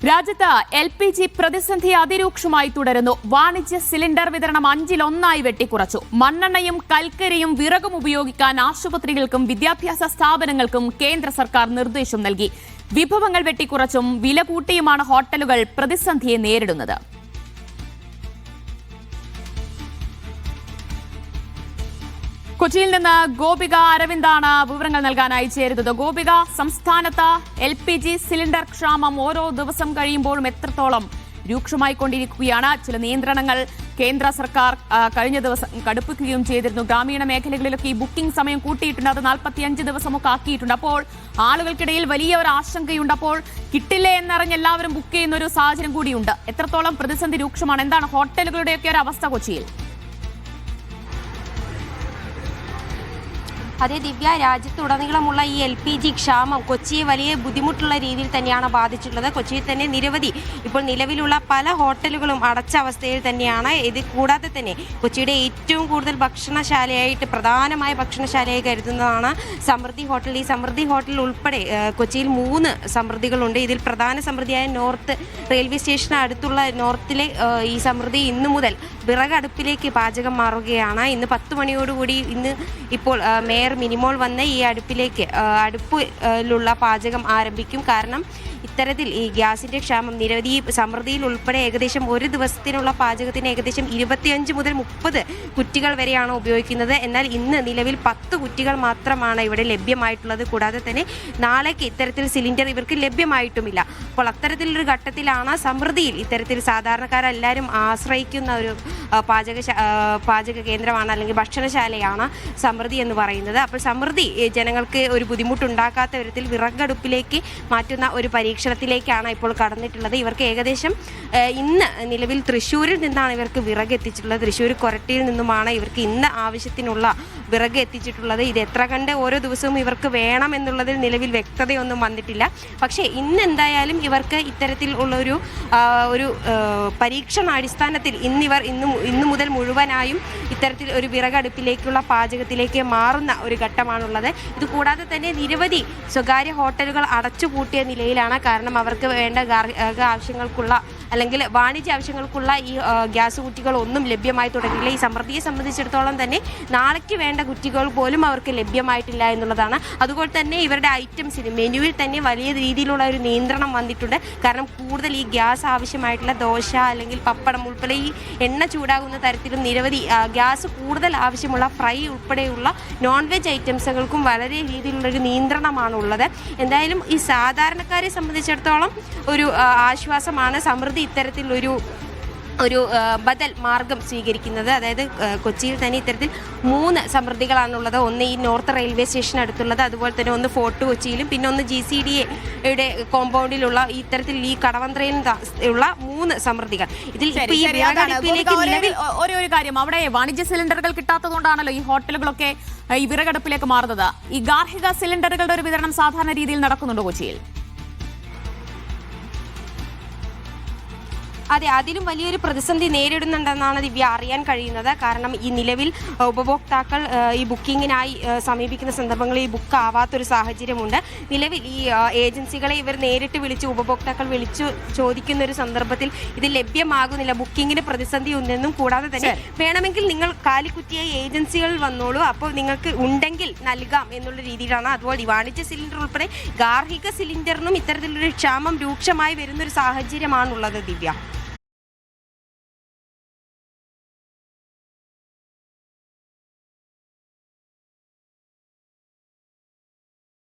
രാജ്യത്ത് LPG പ്രതിസന്ധി അതിരൂക്ഷമായി തുടരുന്നു. വാണിജ്യ സിലിണ്ടർ വിതരണം 1/5 വെട്ടിക്കുറച്ചു. മണ്ണെണ്ണയും കൽക്കരിയും വിറകും ഉപയോഗിക്കാൻ ആശുപത്രികൾക്കും വിദ്യാഭ്യാസ സ്ഥാപനങ്ങൾക്കും കേന്ദ്ര സർക്കാർ നിർദ്ദേശം നൽകി. വിഭവങ്ങൾ വെട്ടിക്കുറച്ചും വില കൂട്ടിയുമാണ് ഹോട്ടലുകൾ പ്രതിസന്ധിയെ നേരിടുന്നത്. കൊച്ചിയിൽ നിന്ന് ഗോപിക അരവിന്ദാണ് വിവരങ്ങൾ നൽകാനായി ചേരുന്നത്. ഗോപിക, സംസ്ഥാനത്ത് LPG സിലിണ്ടർ ക്ഷാമം ഓരോ ദിവസം കഴിയുമ്പോഴും എത്രത്തോളം രൂക്ഷമായിക്കൊണ്ടിരിക്കുകയാണ്? ചില നിയന്ത്രണങ്ങൾ കേന്ദ്ര സർക്കാർ കഴിഞ്ഞ ദിവസം കടുപ്പിക്കുകയും ചെയ്തിരുന്നു. ഗ്രാമീണ മേഖലകളിലൊക്കെ ഈ ബുക്കിംഗ് സമയം കൂട്ടിയിട്ടുണ്ട്, അത് 45 ദിവസമൊക്കെ ആക്കിയിട്ടുണ്ട്. അപ്പോൾ ആളുകൾക്കിടയിൽ വലിയ ഒരു ആശങ്കയുണ്ട്. അപ്പോൾ കിട്ടില്ലേ എന്നറിഞ്ഞ് എല്ലാവരും ബുക്ക് ചെയ്യുന്ന ഒരു സാഹചര്യം കൂടിയുണ്ട്. എത്രത്തോളം പ്രതിസന്ധി രൂക്ഷമാണ്? എന്താണ് ഹോട്ടലുകളുടെയൊക്കെ ഒരു അവസ്ഥ കൊച്ചിയിൽ? അതേ ദിവ്യ, രാജ്യത്തുടനീളമുള്ള ഈ LPG ക്ഷാമം കൊച്ചിയെ വലിയ ബുദ്ധിമുട്ടുള്ള രീതിയിൽ തന്നെയാണ് ബാധിച്ചിട്ടുള്ളത്. കൊച്ചിയിൽ തന്നെ നിരവധി ഇപ്പോൾ നിലവിലുള്ള പല ഹോട്ടലുകളും അടച്ച അവസ്ഥയിൽ തന്നെയാണ്. ഇത് കൂടാതെ തന്നെ കൊച്ചിയുടെ ഏറ്റവും കൂടുതൽ ഭക്ഷണശാലയായിട്ട് പ്രധാനമായ ഭക്ഷണശാലയായി കരുതുന്നതാണ് സമൃദ്ധി ഹോട്ടൽ. ഈ സമൃദ്ധി ഹോട്ടൽ ഉൾപ്പെടെ കൊച്ചിയിൽ 3 സമൃദ്ധികളുണ്ട്. ഇതിൽ പ്രധാന സമൃദ്ധിയായ നോർത്ത് റെയിൽവേ സ്റ്റേഷന് അടുത്തുള്ള നോർത്തിലെ ഈ സമൃദ്ധി ഇന്നു മുതൽ വിറകടുപ്പിലേക്ക് പാചകം മാറുകയാണ്. ഇന്ന് 10 മണിയോടുകൂടി ഇപ്പോൾ മേയർ മിനിമോൾ വന്ന് ഈ അടുപ്പിലുള്ള പാചകം ആരംഭിക്കും. കാരണം ഇത്തരത്തിൽ ഈ ഗ്യാസിൻ്റെ ക്ഷാമം നിരവധി സമൃദ്ധിയിൽ ഉൾപ്പെടെ ഏകദേശം ഒരു ദിവസത്തിനുള്ള പാചകത്തിന് ഏകദേശം 25 മുതൽ 30 കുറ്റികൾ വരെയാണ് ഉപയോഗിക്കുന്നത്. എന്നാൽ ഇന്ന് നിലവിൽ 10 കുറ്റികൾ മാത്രമാണ് ഇവിടെ ലഭ്യമായിട്ടുള്ളത്. കൂടാതെ തന്നെ നാളേക്ക് ഇത്തരത്തിൽ സിലിണ്ടർ ഇവർക്ക് ലഭ്യമായിട്ടുമില്ല. അപ്പോൾ അത്തരത്തിലൊരു ഘട്ടത്തിലാണ് സമൃദ്ധിയിൽ ഇത്തരത്തിൽ സാധാരണക്കാരെല്ലാവരും ആശ്രയിക്കുന്ന ഒരു പാചക കേന്ദ്രമാണ്, അല്ലെങ്കിൽ ഭക്ഷണശാലയാണ് സമൃദ്ധി എന്ന് പറയുന്നത്. അപ്പോൾ സമൃദ്ധി ജനങ്ങൾക്ക് ഒരു ബുദ്ധിമുട്ടുണ്ടാക്കാത്ത വിധത്തിൽ വിറകടുപ്പിലേക്ക് മാറ്റുന്ന ഒരു പരീക്ഷണത്തിലേക്കാണ് ഇപ്പോൾ കടന്നിട്ടുള്ളത്. ഇവർക്ക് ഏകദേശം ഇന്ന് നിലവിൽ തൃശ്ശൂരിൽ നിന്നാണ് ഇവർക്ക് വിറക് എത്തിച്ചിട്ടുള്ളത്. തൃശ്ശൂർ കൊരട്ടിയിൽ നിന്നുമാണ് ഇവർക്ക് ഇന്ന് ആവശ്യത്തിനുള്ള വിറക് എത്തിച്ചിട്ടുള്ളത്. ഇത് എത്ര കണ്ട് ഓരോ ദിവസവും ഇവർക്ക് വേണം എന്നുള്ളതിൽ നിലവിൽ വ്യക്തതയൊന്നും വന്നിട്ടില്ല. പക്ഷേ ഇന്ന് എന്തായാലും ഇവർക്ക് ഇത്തരത്തിൽ ഉള്ളൊരു പരീക്ഷണാടിസ്ഥാനത്തിൽ ഇന്നു മുതൽ മുഴുവനായും ഇത്തരത്തിൽ ഒരു വിറകടുപ്പിലേക്കുള്ള പാചകത്തിലേക്ക് മാറുന്ന ഒരു ഘട്ടമാണുള്ളത്. ഇത് കൂടാതെ തന്നെ നിരവധി സ്വകാര്യ ഹോട്ടലുകൾ അടച്ചുപൂട്ടിയ നിലയിലാണ്. കാരണം അവർക്ക് വേണ്ട ഗാർഹിക ആവശ്യങ്ങൾക്കുള്ള അല്ലെങ്കിൽ വാണിജ്യ ആവശ്യങ്ങൾക്കുള്ള ഈ ഗ്യാസ് കുറ്റികൾ ഒന്നും ലഭ്യമായി തുടങ്ങിയില്ല. ഈ സമൃദ്ധിയെ സംബന്ധിച്ചിടത്തോളം തന്നെ നാളേക്ക് വേണ്ട കുറ്റികൾ പോലും അവർക്ക് ലഭ്യമായിട്ടില്ല എന്നുള്ളതാണ്. അതുപോലെ തന്നെ ഇവരുടെ ഐറ്റംസിന് മെനുവിൽ തന്നെ വലിയ രീതിയിലുള്ള ഒരു നിയന്ത്രണം വന്നിട്ടുണ്ട്. കാരണം കൂടുതൽ ഈ ഗ്യാസ് ആവശ്യമായിട്ടുള്ള ദോശ അല്ലെങ്കിൽ പപ്പടം ഉൾപ്പെടെ ഈ എണ്ണ ചൂടാകുന്ന തരത്തിലും നിരവധി ഗ്യാസ് കൂടുതൽ ആവശ്യമുള്ള ഫ്രൈ ഉൾപ്പെടെയുള്ള നോൺ വെജ് ഐറ്റംസുകൾക്കും വളരെ രീതിയിലുള്ളൊരു നിയന്ത്രണമാണുള്ളത്. എന്തായാലും ഈ സാധാരണക്കാരെ സംബന്ധിച്ചിടത്തോളം ഒരു ആശ്വാസമാണ് സമൃദ്ധി ഇത്തരത്തിലൊരു ബദൽ മാർഗം സ്വീകരിക്കുന്നത്. അതായത് കൊച്ചിയിൽ തന്നെ ഇത്തരത്തിൽ 3 സമൃദ്ധികളാണുള്ളത്. ഒന്ന് ഈ നോർത്ത് റെയിൽവേ സ്റ്റേഷൻ അടുത്തുള്ളത്, അതുപോലെ തന്നെ ഒന്ന് ഫോർട്ട് കൊച്ചിയിലും, പിന്നെ ഒന്ന് GCDAയുടെ കോമ്പൗണ്ടിലുള്ള ഇത്തരത്തിൽ ഈ കടവന്ത്രയിലും ഉള്ള 3 സമൃദ്ധികൾ. ഇതിൽ ഒരു കാര്യം, അവിടെ വാണിജ്യ സിലിണ്ടറുകൾ കിട്ടാത്തതുകൊണ്ടാണല്ലോ ഈ ഹോട്ടലുകളൊക്കെ ഈ വിറകടുപ്പിലേക്ക് മാറുന്നത്. ഈ ഗാർഹിക സിലിണ്ടറുകളുടെ ഒരു വിതരണം സാധാരണ രീതിയിൽ നടക്കുന്നുണ്ടോ കൊച്ചിയിൽ? അതെ, അതിലും വലിയൊരു പ്രതിസന്ധി നേരിടുന്നുണ്ടെന്നാണ് ദിവ്യ അറിയാൻ കഴിയുന്നത്. കാരണം ഈ നിലവിൽ ഉപഭോക്താക്കൾ ഈ ബുക്കിങ്ങിനായി സമീപിക്കുന്ന സന്ദർഭങ്ങളിൽ ഈ ബുക്ക് ആവാത്തൊരു സാഹചര്യമുണ്ട്. നിലവിൽ ഈ ഏജൻസികളെ ഇവർ നേരിട്ട് വിളിച്ച് ഉപഭോക്താക്കൾ വിളിച്ചു ചോദിക്കുന്ന ഒരു സന്ദർഭത്തിൽ ഇത് ലഭ്യമാകുന്നില്ല. ബുക്കിങ്ങിന് പ്രതിസന്ധി ഉണ്ടെന്നും കൂടാതെ തന്നെ വേണമെങ്കിൽ നിങ്ങൾ കാലിക്കുറ്റിയായി ഏജൻസികളിൽ വന്നോളൂ, അപ്പോൾ നിങ്ങൾക്ക് ഉണ്ടെങ്കിൽ നൽകാം എന്നുള്ള രീതിയിലാണ്. അതുപോലെ ഈ വാണിജ്യ സിലിണ്ടർ ഉൾപ്പെടെ ഗാർഹിക സിലിണ്ടറിനും ഇത്തരത്തിലൊരു ക്ഷാമം രൂക്ഷമായി വരുന്നൊരു സാഹചര്യമാണുള്ളത് ദിവ്യ.